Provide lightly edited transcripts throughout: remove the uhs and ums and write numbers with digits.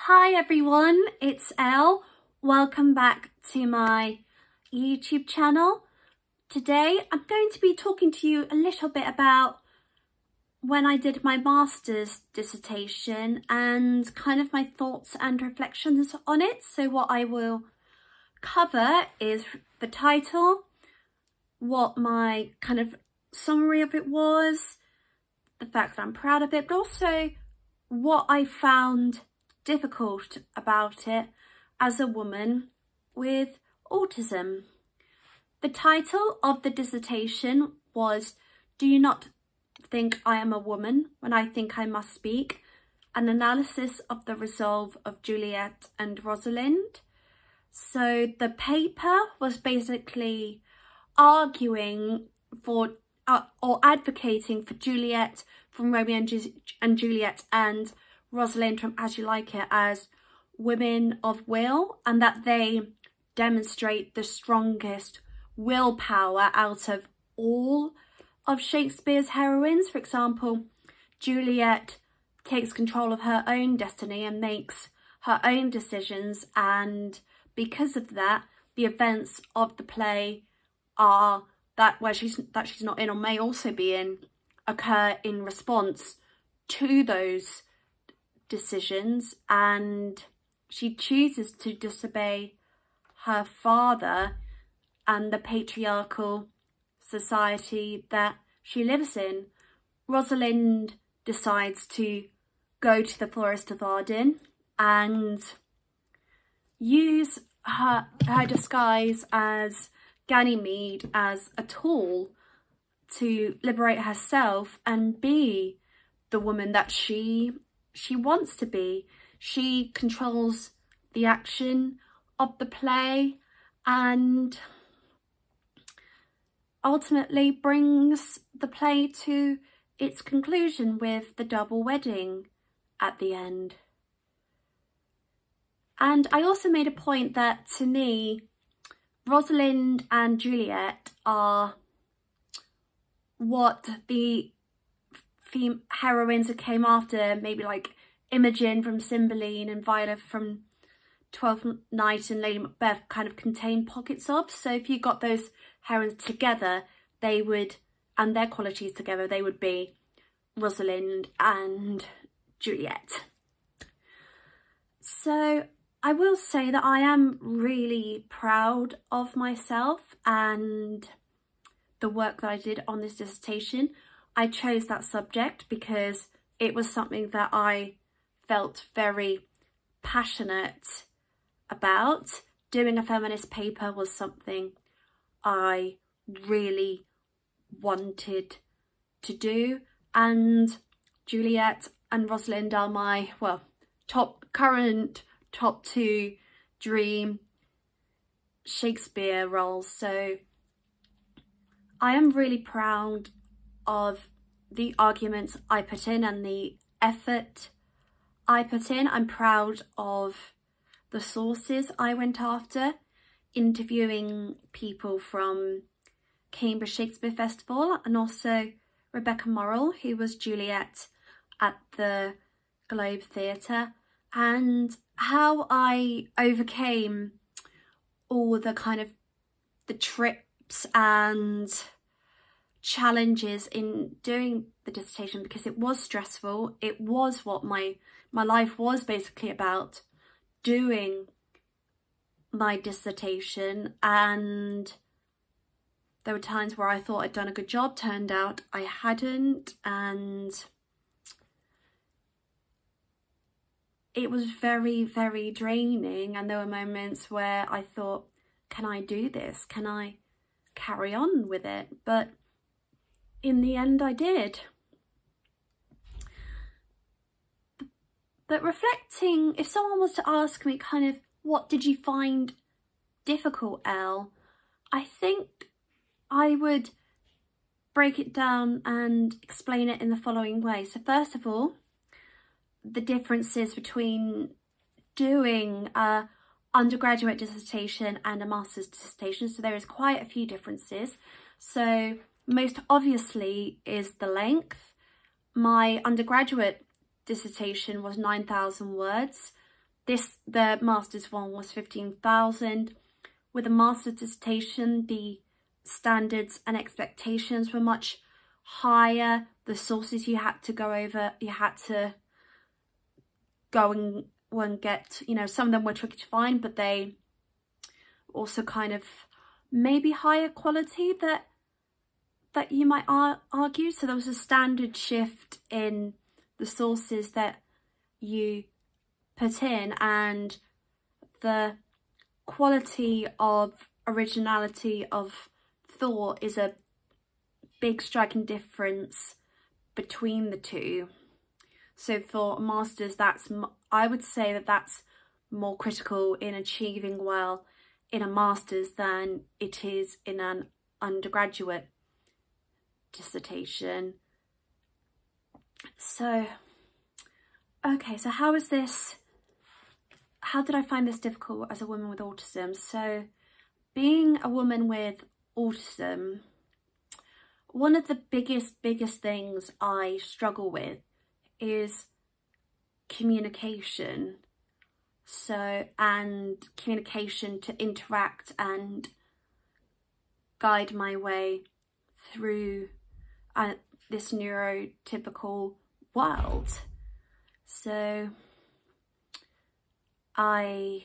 Hi everyone, it's Elle. Welcome back to my YouTube channel. Today I'm going to be talking to you a little bit about when I did my master's dissertation and kind of my thoughts and reflections on it. So what I will cover is the title, what my kind of summary of it was, the fact that I'm proud of it, but also what I found difficult about it as a woman with autism. The title of the dissertation was "Do You Not Think I Am a Woman When I Think I Must Speak? An Analysis of the Resolve of Juliet and Rosalind." So the paper was basically arguing for or advocating for Juliet from Romeo and Juliet and Rosalind from As You Like It as women of will, and that they demonstrate the strongest willpower out of all of Shakespeare's heroines. For example, Juliet takes control of her own destiny and makes her own decisions, and because of that, the events of the play are that she's not in or may also be in occur in response to those decisions, and she chooses to disobey her father and the patriarchal society that she lives in. Rosalind decides to go to the Forest of Arden and use her disguise as Ganymede as a tool to liberate herself and be the woman that she wants to be. She controls the action of the play and ultimately brings the play to its conclusion with the double wedding at the end. And I also made a point that, to me, Rosalind and Juliet are what the heroines that came after, maybe like Imogen from Cymbeline and Viola from Twelfth Night and Lady Macbeth, kind of contain pockets of. So if you got those heroines together, they would, and their qualities together, they would be Rosalind and Juliet. So I will say that I am really proud of myself and the work that I did on this dissertation. I chose that subject because it was something that I felt very passionate about. Doing a feminist paper was something I really wanted to do, and Juliet and Rosalind are my, well, current top two dream Shakespeare roles. So I am really proud of the arguments I put in and the effort I put in. I'm proud of the sources I went after, interviewing people from Cambridge Shakespeare Festival and also Rebecca Morrell, who was Juliet at the Globe Theatre, and how I overcame all the kind of the trips and challenges in doing the dissertation, because it was stressful. It was what my life was basically about, doing my dissertation, and there were times where I thought I'd done a good job, turned out I hadn't, and it was very, very draining. And there were moments where I thought, can I do this? Can I carry on with it? But in the end I did. But reflecting, if someone was to ask me kind of, what did you find difficult, Elle? I think I would break it down and explain it in the following way. So first of all, the differences between doing a undergraduate dissertation and a master's dissertation. So there is quite a few differences. So most obviously is the length. My undergraduate dissertation was 9,000 words. the master's one was 15,000. With a master's dissertation, the standards and expectations were much higher. The sources you had to go over, you had to go and get, you know, some of them were tricky to find, but they also kind of maybe higher quality that you might argue. So there was a standard shift in the sources that you put in, and the quality of originality of thought is a big striking difference between the two. So for masters, I would say that's more critical in achieving well in a master's than it is in an undergraduate dissertation. So, okay, so how did I find this difficult as a woman with autism? So, being a woman with autism, one of the biggest things I struggle with is communication. So, and communication to interact and guide my way through this neurotypical world. So how am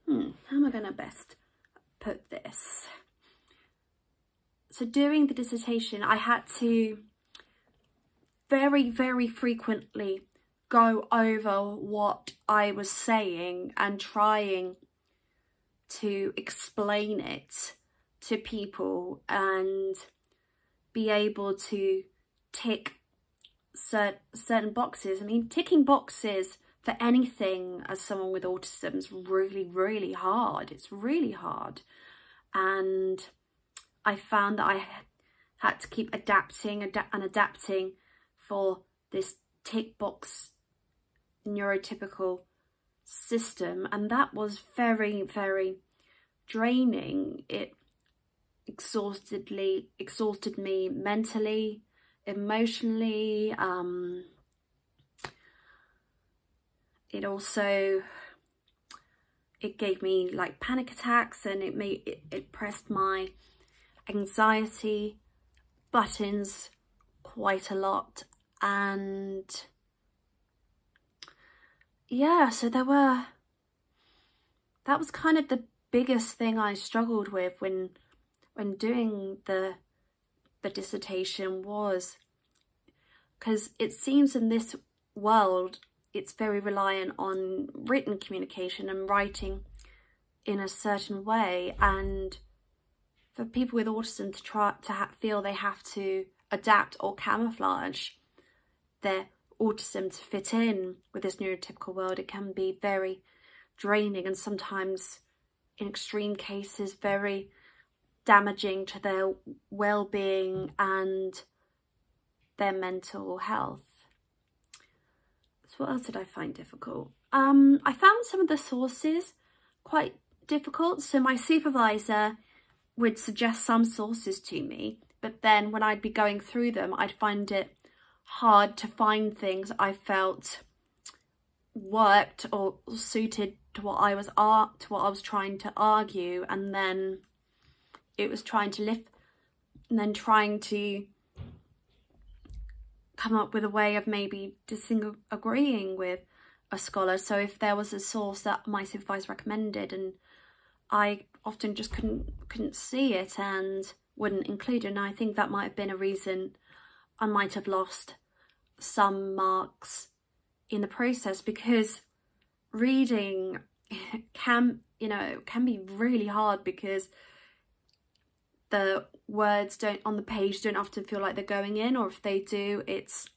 I going to best put this? So during the dissertation, I had to very frequently go over what I was saying and trying to explain it to people and be able to tick certain boxes. I mean, ticking boxes for anything as someone with autism is really hard. It's really hard. And I found that I had to keep adapting for this tick box neurotypical system, and that was very draining. It exhausted me mentally, emotionally. It gave me like panic attacks, and it pressed my anxiety buttons quite a lot. And yeah, so that was kind of the biggest thing I struggled with when doing the dissertation, was because it seems in this world it's very reliant on written communication and writing in a certain way, and for people with autism to feel they have to adapt or camouflage their autism to fit in with this neurotypical world, it can be very draining, and sometimes in extreme cases very damaging to their well-being and their mental health. So what else did I find difficult? I found some of the sources quite difficult. So my supervisor would suggest some sources to me, but then when I'd be going through them, I'd find it hard to find things I felt worked or suited to what I was trying to argue, and then it was trying to come up with a way of maybe disagreeing with a scholar. So if there was a source that my supervisor recommended and I often just couldn't see it and wouldn't include it, and I think that might have been a reason I might have lost some marks in the process, because reading can be really hard, because the words on the page don't often feel like they're going in, or if they do, it's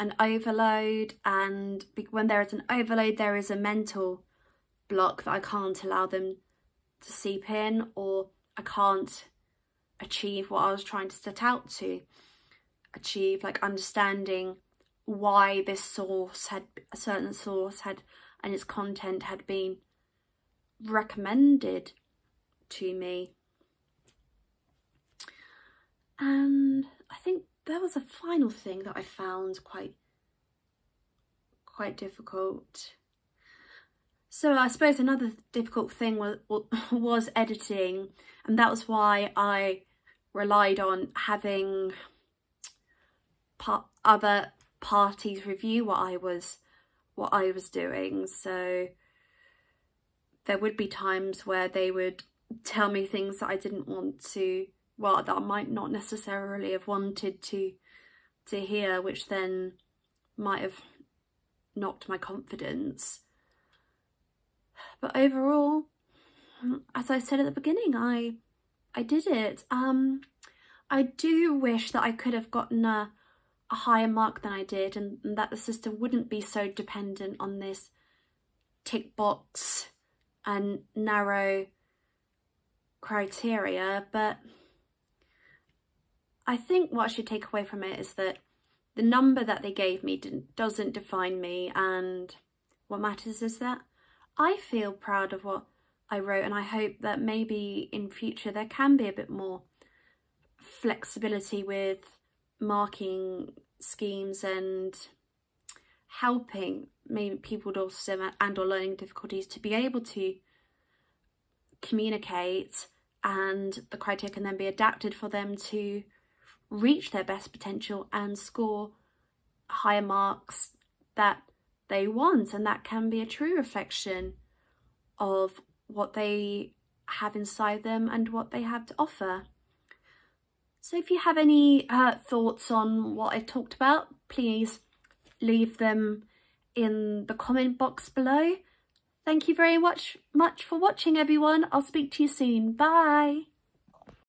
an overload, and when there is an overload there is a mental block that I can't allow them to seep in, or I can't achieve what I was trying to set out to achieve, like understanding why a certain source and its content had been recommended to me. And I think there was a final thing that I found quite quite difficult. So I suppose another difficult thing was editing, and that was why I relied on having other parties review what I was doing. So there would be times where they would tell me things that I didn't want to, well, that I might not necessarily have wanted to hear, which then might have knocked my confidence. But overall, as I said at the beginning, I did it. I do wish that I could have gotten a higher mark than I did, and that the system wouldn't be so dependent on this tick box and narrow criteria. But I think what I should take away from it is that the number that they gave me doesn't define me, and what matters is that I feel proud of what I wrote, and I hope that maybe in future there can be a bit more flexibility with marking schemes and helping maybe people with autism and or learning difficulties to be able to communicate, and the criteria can then be adapted for them to reach their best potential and score higher marks that they want, and that can be a true reflection of what they have inside them and what they have to offer. So if you have any thoughts on what I've talked about, please leave them in the comment box below. Thank you very much for watching, everyone. I'll speak to you soon. Bye.